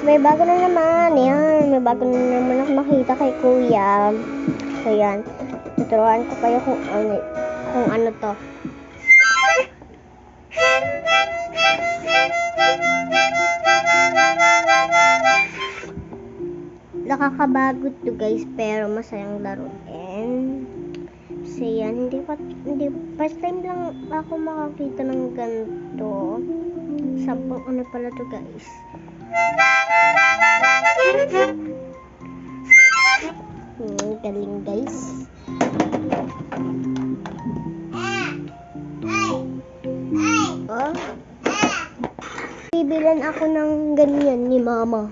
may bago na naman. Ayan, may bago na naman ako makita kay kuya. So, yan. Tuturuan ko kayo kung ano to. Nakakabagot to guys, pero masayang laruin. So, yan. Hindi, first time lang ako makakita ng ganito. Sampung ano pala to guys. Galing guys. Oh. Bibilan ako ng ganyan ni mama.